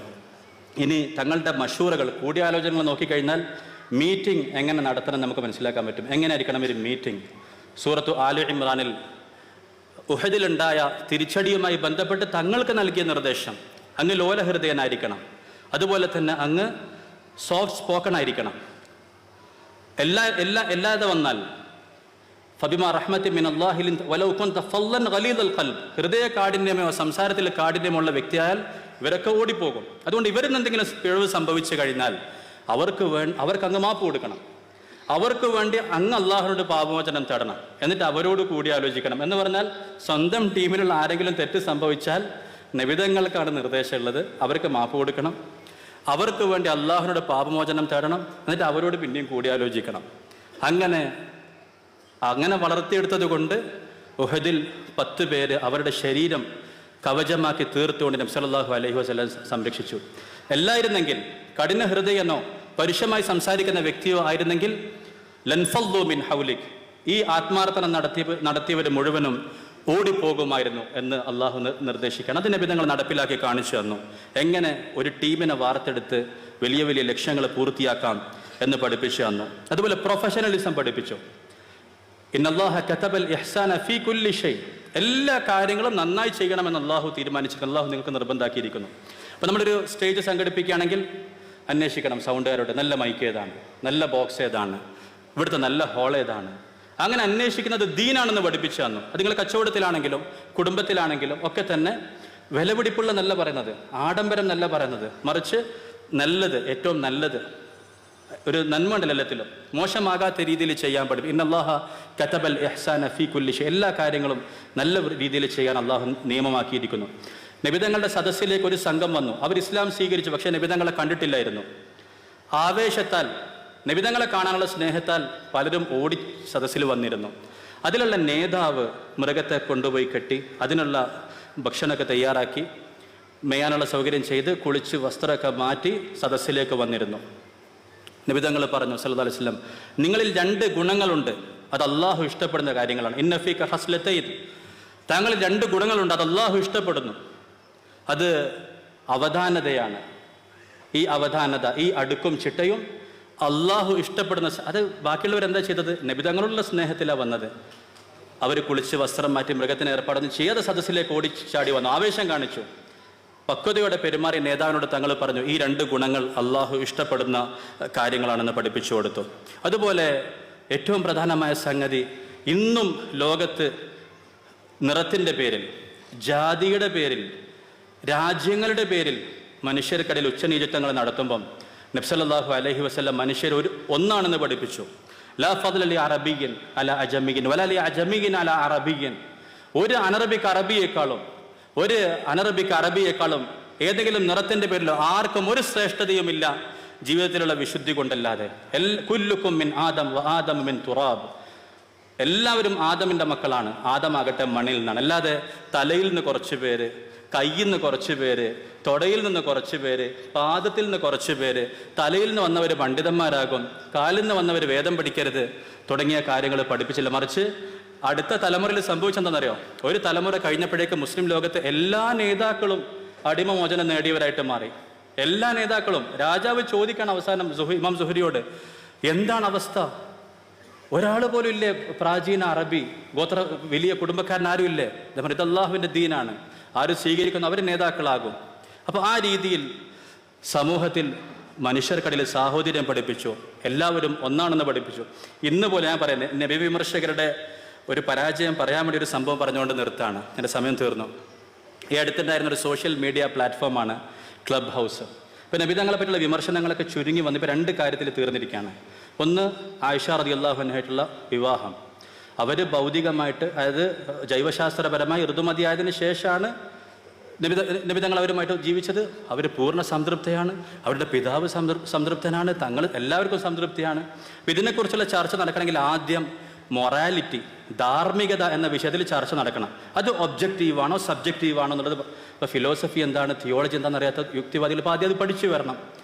ഇനി തങ്ങളുടെ മഷൂറകൾ, കൂടിയാലോചനകൾ നോക്കിക്കഴിഞ്ഞാൽ മീറ്റിംഗ് എങ്ങനെ നടത്തണം നമുക്ക് മനസ്സിലാക്കാൻ പറ്റും. എങ്ങനെ ആയിരിക്കണം ഒരു മീറ്റിംഗ്? സൂറത്തു ആലി ഇമ്രാനിൽ ഉഹദിലുണ്ടായ തിരിച്ചടിയുമായി ബന്ധപ്പെട്ട് തങ്ങൾക്ക് നൽകിയ നിർദ്ദേശം, അങ്ങ് ലോലഹൃദയനായിരിക്കണം, അതുപോലെ തന്നെ അങ്ങ് സോഫ്റ്റ് സ്പോക്കൺ ആയിരിക്കണം. എല്ലാതെ വന്നാൽ ഫബിമാ റഹ്മത്തി മിനല്ലാഹി വലൗ കുൻത ഫല്ലൻ ഗലീദൽ ഖൽബ്, ഹൃദയ കാഠിന്യമോ സംസാരത്തിൽ കാഠിന്യമുള്ള വ്യക്തിയായാൽ ഇവരൊക്കെ ഓടിപ്പോകും. അതുകൊണ്ട് ഇവരിൽ എന്തെങ്കിലും പിഴവ് സംഭവിച്ചു കഴിഞ്ഞാൽ അവർക്ക് അങ്ങ് മാപ്പ് കൊടുക്കണം. അവർക്ക് വേണ്ടി അങ്ങ് അള്ളാഹുവിനോട് പാപമോചനം തേടണം. എന്നിട്ട് അവരോട് കൂടി ആലോചിക്കണം. എന്ന് പറഞ്ഞാൽ സ്വന്തം ടീമിലുള്ള ആരെങ്കിലും തെറ്റ് സംഭവിച്ചാൽ നബിതങ്ങൾക്കാണ് നിർദ്ദേശമുള്ളത്, അവർക്ക് മാപ്പ് കൊടുക്കണം. അവർക്ക് വേണ്ടി അള്ളാഹുവിനോട് പാപമോചനം തേടണം. എന്നിട്ട് അവരോട് പിന്നെയും കൂടിയാലോചിക്കണം. അങ്ങനെ വളർത്തിയെടുത്തത് കൊണ്ട് ഉഹദിൽ 10 പേര് അവരുടെ ശരീരം കവചമാക്കി തീർത്തുകൊണ്ട് നബി സല്ലല്ലാഹു അലൈഹി വസല്ലം സംരക്ഷിച്ചു. എല്ലായിരുന്നെങ്കിൽ കഠിന ഹൃദയനോ പരുഷമായി സംസാരിക്കുന്ന വ്യക്തിയോ ആയിരുന്നെങ്കിൽ ലൻഫല്ലു മിൻ ഹൗലിക്, ഈ ആത്മാർത്ഥന നടത്തിയവർ മുഴുവനും ഓടിപ്പോകുമായിരുന്നു എന്ന് അള്ളാഹു നിർദ്ദേശിക്കണം. അത് നബി തങ്ങൾ നടപ്പിലാക്കി കാണിച്ചു തന്നു. എങ്ങനെ ഒരു ടീമിനെ വാർത്തെടുത്ത് വലിയ വലിയ ലക്ഷ്യങ്ങൾ പൂർത്തിയാക്കാം എന്ന് പഠിപ്പിച്ചു തന്നു. അതുപോലെ പ്രൊഫഷണലിസം പഠിപ്പിച്ചു. ഇന്നല്ലാഹ കതബൽ ഇഹ്സാന ഫീ കുല്ലി ഷൈ, എല്ലാ കാര്യങ്ങളും നന്നായി ചെയ്യണമെന്ന് അള്ളാഹു തീരുമാനിച്ചിരിക്കുന്നു. അള്ളാഹു നിങ്ങൾക്ക് നിർബന്ധാക്കിയിരിക്കുന്നു. അപ്പോൾ നമ്മളൊരു സ്റ്റേജ് സംഘടിപ്പിക്കുകയാണെങ്കിൽ അന്വേഷിക്കണം സൗണ്ടുകാരോട്, നല്ല മൈക്ക് ഏതാണ്, നല്ല ബോക്സ് ഏതാണ്, ഇവിടുത്തെ നല്ല ഹോൾ ഏതാണ്. അങ്ങനെ അന്വേഷിക്കുന്നത് ദീനാണെന്ന് പഠിപ്പിച്ചു തന്നു. അത് നിങ്ങൾ കച്ചവടത്തിലാണെങ്കിലും കുടുംബത്തിലാണെങ്കിലും ഒക്കെ തന്നെ വിലപിടിപ്പുള്ള നല്ല പറയുന്നത്, ആഡംബരം നല്ല പറയുന്നത്, മറിച്ച് നല്ലത്, ഏറ്റവും നല്ലത്, ഒരു നന്മ ഉണ്ടല്ലോ എല്ലാത്തിലും, മോശമാകാത്ത രീതിയിൽ ചെയ്യാൻ പഠിപ്പിക്കും. ഇന്നല്ലാഹ കതബൽ ഇഹ്സാന ഫീ കുല്ലി ഷൈ, എല്ലാ കാര്യങ്ങളും നല്ല രീതിയിൽ ചെയ്യാൻ അള്ളാഹു നിയമമാക്കിയിരിക്കുന്നു. നബിതങ്ങളുടെ സദസ്സിലേക്ക് ഒരു സംഘം വന്നു. അവർ ഇസ്ലാം സ്വീകരിച്ചു, പക്ഷേ നബിതങ്ങളെ കണ്ടിട്ടില്ലായിരുന്നു. ആവേശത്താൽ, നബിതങ്ങളെ കാണാനുള്ള സ്നേഹത്താൽ പലരും ഓടി സദസ്സിൽ വന്നിരുന്നു. അതിലുള്ള നേതാവ് മൃഗത്തെ കൊണ്ടുപോയി കെട്ടി അതിനുള്ള ഭക്ഷണമൊക്കെ തയ്യാറാക്കി മേയാനുള്ള സൗകര്യം ചെയ്ത് കുളിച്ച് വസ്ത്രമൊക്കെ മാറ്റി സദസ്സിലേക്ക് വന്നിരുന്നു. നബിതങ്ങൾ പറഞ്ഞു സല്ലല്ലാഹു അലൈഹി വസല്ലം, നിങ്ങളിൽ 2 ഗുണങ്ങളുണ്ട്, അത് അള്ളാഹു ഇഷ്ടപ്പെടുന്ന കാര്യങ്ങളാണ്. ഇന്ന ഫീക ഹസ്ലത്തൈൻ, താങ്കളിൽ 2 ഗുണങ്ങളുണ്ട്, അത് അള്ളാഹു ഇഷ്ടപ്പെടുന്നു. അത് അവധാനതയാണ്. ഈ അവധാനത, ഈ അടുക്കും ചിട്ടയും അള്ളാഹു ഇഷ്ടപ്പെടുന്ന, അത് ബാക്കിയുള്ളവരെന്താ ചെയ്തത്? നബിതങ്ങളുള്ള സ്നേഹത്തിലാണ് വന്നത്. അവർ കുളിച്ച് വസ്ത്രം മാറ്റി മൃഗത്തിന് ഏർപ്പാടൊന്നും ചെയ്യാതെ സദസ്സിലേക്ക് ഓടിച്ചാടി വന്നു, ആവേശം കാണിച്ചു. പക്വതയോടെ പെരുമാറിയ നേതാവിനോട് തങ്ങൾ പറഞ്ഞു, ഈ 2 ഗുണങ്ങൾ അള്ളാഹു ഇഷ്ടപ്പെടുന്ന കാര്യങ്ങളാണെന്ന് പഠിപ്പിച്ചു കൊടുത്തു. അതുപോലെ ഏറ്റവും പ്രധാനമായ സംഗതി, ഇന്നും ലോകത്ത് നിറത്തിൻ്റെ പേരിൽ, ജാതിയുടെ പേരിൽ, രാജ്യങ്ങളുടെ പേരിൽ മനുഷ്യർക്കിടയിൽ ഉച്ചനീചത്വങ്ങൾ നടത്തുമ്പം നബി സല്ലല്ലാഹു അലൈഹി വസല്ലം മനുഷ്യർ ഒന്നാണെന്ന് പഠിപ്പിച്ചു. ലാ ഫദ്ല ലി അറബിയ്യൻ അല അജമിയ്യൻ വലാ ലി അജമിയ്യൻ അല അറബിയ്യൻ, ഒരു അനറബിക്ക് അറബിയേക്കാളും ഏതെങ്കിലും നിറത്തിന്റെ പേരിലോ ആർക്കും ഒരു ശ്രേഷ്ഠതയുമില്ല ജീവിതത്തിലുള്ള വിശുദ്ധി കൊണ്ടല്ലാതെ. കുല്ലുക്കും മിൻ ആദം വ ആദം മിൻ തുറാബ്, എല്ലാവരും ആദമിന്റെ മക്കളാണ്. ആദമാകട്ടെ മണ്ണിൽ നിന്നാണ്. അല്ലാതെ തലയിൽ നിന്ന് കുറച്ച് പേര്, കയ്യിൽ നിന്ന് കുറച്ച് പേര്, തൊടയിൽ നിന്ന് കുറച്ച് പേര്, പാദത്തിൽ നിന്ന് കുറച്ച് പേര്, തലയിൽ നിന്ന് വന്നവർ പണ്ഡിതന്മാരാകും, കാലിൽ നിന്ന് വന്നവർ വേദം പഠിക്കരുത് തുടങ്ങിയ കാര്യങ്ങൾ പഠിപ്പിച്ചില്ല. മറിച്ച് അടുത്ത തലമുറയിൽ സംഭവിച്ചെന്താണെന്നറിയോ? ഒരു തലമുറ കഴിഞ്ഞപ്പോഴേക്ക് മുസ്ലിം ലോകത്തെ എല്ലാ നേതാക്കളും അടിമമോചനം നേടിയവരായിട്ട് മാറി. എല്ലാ നേതാക്കളും. രാജാവ് ചോദിക്കാൻ അവസാനം ഇമാം സുഹരിയോട്, എന്താണ് അവസ്ഥ? ഒരാൾ പോലും ഇല്ലേ പ്രാചീന അറബി ഗോത്ര വലിയ കുടുംബക്കാരനാരും ഇല്ലേ? ഇത് അള്ളാഹുവിൻ്റെ ദീനാണ്, ആരും സ്വീകരിക്കുന്നു, അവർ നേതാക്കളാകും. അപ്പോൾ ആ രീതിയിൽ സമൂഹത്തിൽ മനുഷ്യർക്കിടയിൽ സാഹോദര്യം പഠിപ്പിച്ചു, എല്ലാവരും ഒന്നാണെന്ന് പഠിപ്പിച്ചു. ഇന്ന് പോലെ ഞാൻ പറയുന്നത്, നബി വിമർശകരുടെ ഒരു പരാജയം പറയാൻ വേണ്ടി ഒരു സംഭവം പറഞ്ഞുകൊണ്ട് നിർത്താണ്, എൻ്റെ സമയം തീർന്നു. ഈ അടുത്തുണ്ടായിരുന്ന ഒരു സോഷ്യൽ മീഡിയ പ്ലാറ്റ്ഫോമാണ് ക്ലബ് ഹൗസ്. ഇപ്പോൾ നബി തങ്ങളെ പറ്റിയുള്ള വിമർശനങ്ങളൊക്കെ ചുരുങ്ങി വന്ന് ഇപ്പോൾ 2 കാര്യത്തിൽ തീർന്നിരിക്കുകയാണ്. ഒന്ന്, ആയിഷ റളിയല്ലാഹു അൻഹയായിട്ടുള്ള വിവാഹം. അവർ ഭൗതികമായിട്ട്, അതായത് ജൈവശാസ്ത്രപരമായി ഋതുമതിയായതിനു ശേഷമാണ് നബി തങ്ങൾ അവരുമായിട്ട് ജീവിച്ചത്. അവർ പൂർണ്ണ സംതൃപ്തയാണ്, അവരുടെ പിതാവ് സംതൃപ്തനാണ്, തങ്ങൾ എല്ലാവർക്കും സംതൃപ്തിയാണ്. അപ്പം ഇതിനെക്കുറിച്ചുള്ള ചർച്ച നടക്കണമെങ്കിൽ ആദ്യം മൊറാലിറ്റി, ധാർമ്മികത എന്ന വിഷയത്തിൽ ചർച്ച നടക്കണം. അത് ഒബ്ജക്റ്റീവാണോ സബ്ജക്റ്റീവാണോ എന്നുള്ളത്, ഇപ്പോൾ ഫിലോസഫി എന്താണ്, തിയോളജി എന്താണെന്ന് അറിയാത്ത യുക്തിവാദികൾ ഇപ്പോൾ ആദ്യം അത് പഠിച്ചു വരണം.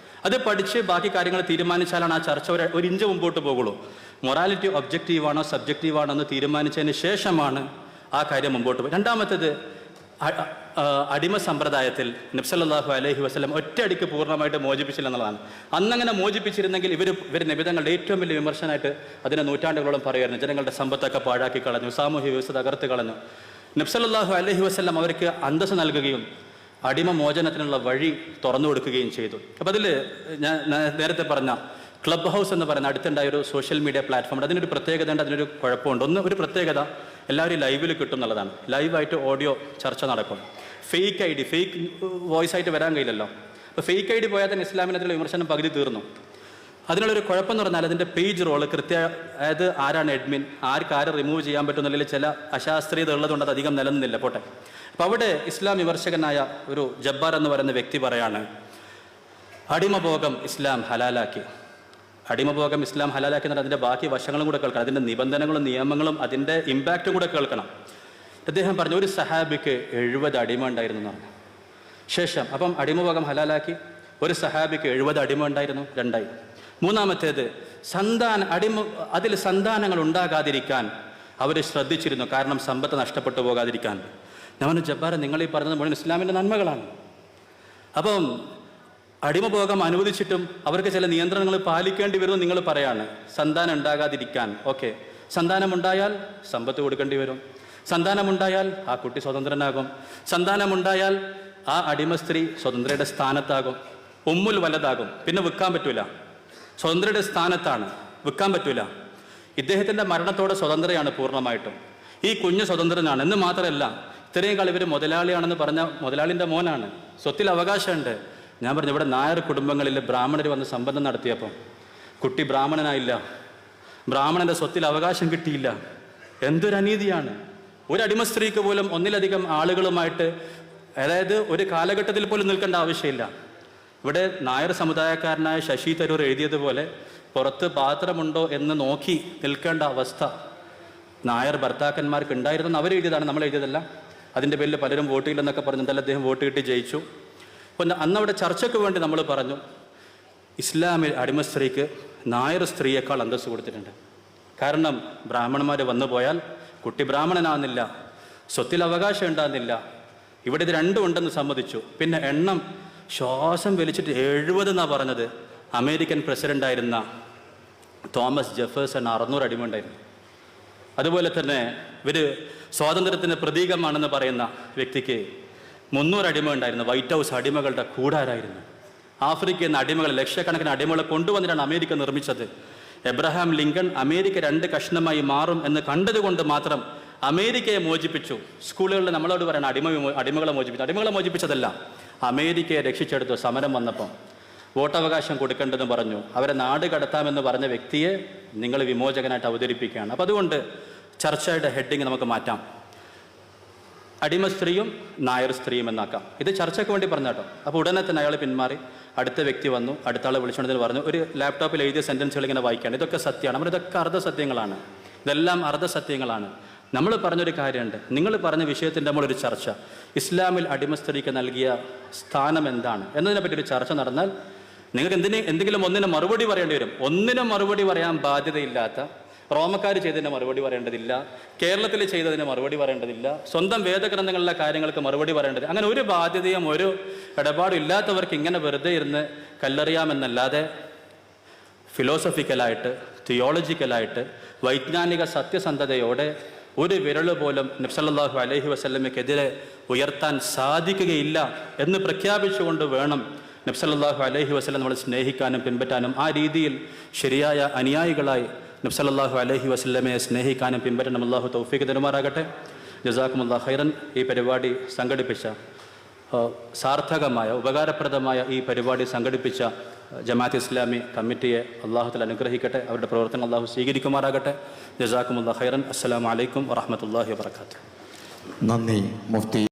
അത് പഠിച്ച് ബാക്കി കാര്യങ്ങൾ തീരുമാനിച്ചാലാണ് ആ ചർച്ച ഒരു ഇഞ്ച് മുമ്പോട്ട് പോകുള്ളൂ. മൊറാലിറ്റി ഒബ്ജക്റ്റീവാണോ സബ്ജക്റ്റീവാണോ എന്ന് തീരുമാനിച്ചതിന് ശേഷമാണ് ആ കാര്യം മുമ്പോട്ട് പോകും. രണ്ടാമത്തേത്, അടിമ സമ്പ്രദായത്തിൽ നബി സല്ലല്ലാഹു അലൈഹി വസല്ലം ഒറ്റയടിക്ക് പൂർണ്ണമായിട്ട് മോചിപ്പിച്ചില്ല എന്നുള്ളതാണ്. അന്നങ്ങനെ മോചിപ്പിച്ചിരുന്നെങ്കിൽ ഇവർ നബിതങ്ങളുടെ ഏറ്റവും വലിയ വിമർശനമായിട്ട് അതിനെ നൂറ്റാണ്ടുകളോളം പറയുമായിരുന്നു. ജനങ്ങളുടെ സമ്പത്തൊക്കെ പാഴാക്കി കളഞ്ഞു, സാമൂഹ്യ വ്യവസ്ഥ തകർത്ത് കളഞ്ഞു. നബി സല്ലല്ലാഹു അലൈഹി വസല്ലം അവർക്ക് അന്തസ്സ് നൽകുകയും അടിമ മോചനത്തിനുള്ള വഴി തുറന്നു കൊടുക്കുകയും ചെയ്തു. അപ്പോൾ അതിൽ ഞാൻ നേരത്തെ പറഞ്ഞ ക്ലബ് ഹൗസ് എന്ന് പറയുന്ന അടുത്തുണ്ടായ ഒരു സോഷ്യൽ മീഡിയ പ്ലാറ്റ്ഫോം ഉണ്ട്. അതിനൊരു പ്രത്യേകത ഉണ്ട്, അതിനൊരു കുഴപ്പമുണ്ട്. ഒരു പ്രത്യേകത എല്ലാവരും ലൈവിൽ കിട്ടും എന്നുള്ളതാണ്. ലൈവായിട്ട് ഓഡിയോ ചർച്ച നടക്കും. Fake I D, fake voice ആയിട്ട് വരാൻ കഴിയില്ലല്ലോ. അപ്പോൾ ഫേക്ക് ഐ ഡി പോയാൽ തന്നെ ഇസ്ലാമിനത്തിലുള്ള വിമർശനം പകുതി തീർന്നു. അതിനുള്ളൊരു കുഴപ്പം എന്ന് പറഞ്ഞാൽ അതിൻ്റെ പേജ് റോള് അതായത് ആരാണ് അഡ്മിൻ, ആരെ റിമൂവ് ചെയ്യാൻ പറ്റുന്നില്ല, ചില അശാസ്ത്രീയത ഉള്ളതുകൊണ്ട് അത് അധികം നിലനിന്നില്ല. പോട്ടെ. അപ്പോൾ അവിടെ ഇസ്ലാം വിമർശകനായ ഒരു ജബ്ബാർ എന്ന് പറയുന്ന വ്യക്തി പറയാണ്, അടിമഭോഗം ഇസ്ലാം ഹലാലാക്കി. അടിമഭോഗം ഇസ്ലാം ഹലാലാക്കി എന്നാൽ അതിൻ്റെ ബാക്കി വശങ്ങളും കൂടെ കേൾക്കണം, അതിൻ്റെ നിബന്ധനകളും നിയമങ്ങളും അതിൻ്റെ ഇമ്പാക്റ്റും കൂടെ കേൾക്കണം. അദ്ദേഹം പറഞ്ഞു, ഒരു സഹാബിക്ക് 70 അടിമ ഉണ്ടായിരുന്നു എന്ന് പറഞ്ഞു. ശേഷം അപ്പം അടിമഭോഗം ഹലാലാക്കി, ഒരു സഹാബിക്ക് 70 അടിമ ഉണ്ടായിരുന്നു, 2ആയി. മൂന്നാമത്തേത് അതിൽ സന്താനങ്ങൾ ഉണ്ടാകാതിരിക്കാൻ അവർ ശ്രദ്ധിച്ചിരുന്നു, കാരണം സമ്പത്ത് നഷ്ടപ്പെട്ടു പോകാതിരിക്കാൻ. ഞാൻ ജബ്ബാർ, നിങ്ങൾ ഈ പറഞ്ഞത് മുഴുവൻ ഇസ്ലാമിൻ്റെ നന്മകളാണ്. അപ്പം അടിമഭോഗം അനുവദിച്ചിട്ടും അവർക്ക് ചില നിയന്ത്രണങ്ങൾ പാലിക്കേണ്ടി വരുമെന്ന് നിങ്ങൾ പറയാണ്. സന്താനം ഉണ്ടാകാതിരിക്കാൻ, ഓക്കെ. സന്താനമുണ്ടായാൽ സമ്പത്ത് കൊടുക്കേണ്ടി വരും. സന്താനമുണ്ടായാൽ ആ കുട്ടി സ്വതന്ത്രനാകും. സന്താനമുണ്ടായാൽ ആ അടിമ സ്ത്രീ സ്വതന്ത്രയുടെ സ്ഥാനത്താകും, ഉമ്മുൽ വലതാകും. പിന്നെ വിൽക്കാൻ പറ്റൂല, സ്വതന്ത്രയുടെ സ്ഥാനത്താണ്, വിൽക്കാൻ പറ്റൂല. ഇദ്ദേഹത്തിൻ്റെ മരണത്തോടെ സ്വതന്ത്രയാണ് പൂർണ്ണമായിട്ടും. ഈ കുഞ്ഞ് സ്വതന്ത്രനാണ് എന്ന് മാത്രമല്ല, ഇത്രയും കാലം ഇവർ മുതലാളിയാണെന്ന് പറഞ്ഞ മുതലാളിൻ്റെ മോനാണ്, സ്വത്തിൽ അവകാശമുണ്ട്. ഞാൻ പറഞ്ഞു, ഇവിടെ നായർ കുടുംബങ്ങളിൽ ബ്രാഹ്മണർ വന്ന് സംബന്ധം നടത്തിയപ്പം കുട്ടി ബ്രാഹ്മണനായില്ല, ബ്രാഹ്മണൻ്റെ സ്വത്തിൽ അവകാശം കിട്ടിയില്ല. എന്തൊരു അനീതിയാണ്! ഒരു അടിമ സ്ത്രീക്ക് പോലും ഒന്നിലധികം ആളുകളുമായിട്ട്, അതായത് ഒരു കാലഘട്ടത്തിൽ പോലും നിൽക്കേണ്ട ആവശ്യമില്ല. ഇവിടെ നായർ സമുദായക്കാരനായ ശശി തരൂർ എഴുതിയതുപോലെ പുറത്ത് പാത്രമുണ്ടോ എന്ന് നോക്കി നിൽക്കേണ്ട അവസ്ഥ നായർ ഭർത്താക്കന്മാർക്ക് ഉണ്ടായിരുന്നെന്ന് അവർ എഴുതിയതാണ്, നമ്മൾ എഴുതിയതല്ല. അതിൻ്റെ പേരിൽ പലരും വോട്ട് ചെയ്യില്ലെന്നൊക്കെ പറഞ്ഞിട്ടല്ല അദ്ദേഹം വോട്ട് കിട്ടി ജയിച്ചു. പിന്നെ അന്നവിടെ ചർച്ചയ്ക്ക് വേണ്ടി നമ്മൾ പറഞ്ഞു, ഇസ്ലാമിൽ അടിമ സ്ത്രീക്ക് നായർ സ്ത്രീയേക്കാൾ അന്തസ്സ് കൊടുത്തിട്ടുണ്ട്. കാരണം ബ്രാഹ്മണന്മാർ വന്നു പോയാൽ കുട്ടി ബ്രാഹ്മണനാകുന്നില്ല, സ്വത്തിൽ അവകാശം ഉണ്ടാകുന്നില്ല. ഇവിടെ ഇത് രണ്ടും ഉണ്ടെന്ന് സമ്മതിച്ചു. പിന്നെ എണ്ണം ശ്വാസം വലിച്ചിട്ട് 70 എന്നാണ് പറഞ്ഞത്. അമേരിക്കൻ പ്രസിഡൻ്റായിരുന്ന തോമസ് ജെഫേഴ്സൺ 600 അടിമ ഉണ്ടായിരുന്നു. അതുപോലെ തന്നെ ഇവർ സ്വാതന്ത്ര്യത്തിൻ്റെ പ്രതീകമാണെന്ന് പറയുന്ന വ്യക്തിക്ക് 300 അടിമ ഉണ്ടായിരുന്നു. വൈറ്റ് ഹൗസ് അടിമകളുടെ കൂടാരായിരുന്നു. ആഫ്രിക്കയിൽ നിന്ന് അടിമകൾ, ലക്ഷക്കണക്കിന് അടിമകളെ കൊണ്ടുവന്നിട്ടാണ് അമേരിക്ക നിർമ്മിച്ചത്. എബ്രഹാം ലിങ്കൺ അമേരിക്ക 2 കഷ്ണമായി മാറും എന്ന് കണ്ടതുകൊണ്ട് മാത്രം അമേരിക്കയെ മോചിപ്പിച്ചു. സ്കൂളുകളിൽ നമ്മളോട് പറയണം അടിമകളെ മോചിപ്പിച്ചു. അടിമകളെ മോചിപ്പിച്ചതല്ല, അമേരിക്കയെ രക്ഷിച്ചെടുത്തു. സമരം വന്നപ്പം വോട്ടവകാശം കൊടുക്കേണ്ടെന്ന് പറഞ്ഞു. അവരെ നാട് കടത്താമെന്ന് പറഞ്ഞ വ്യക്തിയെ നിങ്ങൾ വിമോചകനായിട്ട് അവതരിപ്പിക്കുകയാണ്. അപ്പം അതുകൊണ്ട് ചർച്ചയുടെ ഹെഡിങ് നമുക്ക് മാറ്റാം, അടിമ സ്ത്രീയും നായർ സ്ത്രീയും എന്നാക്കാം. ഇത് ചർച്ചയ്ക്ക് വേണ്ടി പറഞ്ഞ കേട്ടോ. അപ്പോൾ ഉടനെ തന്നെ അയാൾ പിന്മാറി. അടുത്ത വ്യക്തി വന്നു, അടുത്ത ആളെ വിളിച്ചുകൊണ്ടതിൽ പറഞ്ഞു, ഒരു ലാപ്ടോപ്പിൽ എഴുതിയ സെൻറ്റൻസുകൾ ഇങ്ങനെ വായിക്കുകയാണ്. ഇതൊക്കെ സത്യമാണ്. നമ്മൾ ഇതൊക്കെ അർദ്ധസത്യങ്ങളാണ്, ഇതെല്ലാം അർദ്ധസത്യങ്ങളാണ്. നമ്മൾ പറഞ്ഞൊരു കാര്യമുണ്ട്, നിങ്ങൾ പറഞ്ഞ വിഷയത്തിൻ്റെ നമ്മളൊരു ചർച്ച, ഇസ്ലാമിൽ അടിമ സ്ത്രീക്ക് നൽകിയ സ്ഥാനം എന്താണ് എന്നതിനെപ്പറ്റി ഒരു ചർച്ച നടന്നാൽ നിങ്ങൾക്ക് എന്തെങ്കിലും ഒന്നിനെ മറുപടി പറയേണ്ടി വരും. ഒന്നിനും മറുപടി പറയാൻ ബാധ്യതയില്ലാത്ത, റോമക്കാർ ചെയ്തതിന് മറുപടി പറയേണ്ടതില്ല, കേരളത്തിൽ ചെയ്തതിന് മറുപടി പറയേണ്ടതില്ല, സ്വന്തം വേദഗ്രന്ഥങ്ങളിലെ കാര്യങ്ങൾക്ക് മറുപടി പറയേണ്ടത്, അങ്ങനെ ഒരു ബാധ്യതയും ഒരു ഇടപാടും ഇല്ലാത്തവർക്ക് ഇങ്ങനെ വെറുതെ ഇരുന്ന് കല്ലെറിയാമെന്നല്ലാതെ ഫിലോസഫിക്കലായിട്ട്, തിയോളജിക്കലായിട്ട്, വൈജ്ഞാനിക സത്യസന്ധതയോടെ ഒരു വിരൽ പോലും നബി സല്ലല്ലാഹു അലൈഹി വസല്ലമയ്ക്കെതിരെ ഉയർത്താൻ സാധിക്കുകയില്ല എന്ന് പ്രഖ്യാപിച്ചുകൊണ്ട് വേണം നബി സല്ലല്ലാഹു അലൈഹി വസല്ലം നമ്മളെ സ്നേഹിക്കാനും പിൻപറ്റാനും. ആ രീതിയിൽ ശരിയായ അനുയായികളായി നബി സല്ലല്ലാഹു അലൈഹി വസല്ലമയെ സ്നേഹിക്കാനും പിൻപറ്റാനും അല്ലാഹു തൗഫീഖ് തരുമാറാകട്ടെ. ജസാക്കുമുല്ലാഹു ഖൈറൻ. ഈ പരിപാടി സംഘടിപ്പിച്ച, സാർത്ഥകമായ ഉപകാരപ്രദമായ ഈ പരിപാടി സംഘടിപ്പിച്ച ജമാഅത്ത് ഇസ്ലാമി കമ്മിറ്റിയെ അല്ലാഹു തആല അനുഗ്രഹിക്കട്ടെ. അവരുടെ പ്രവർത്തനം അല്ലാഹു സ്വീകരിക്കുമാറാകട്ടെ. ജസാക്കുമുല്ലാഹു ഖൈറൻ. അസ്സലാമു അലൈക്കും വറഹ്മത്തുള്ളാഹി വബറകാതുഹു. നന്ദി മുഫ്തി.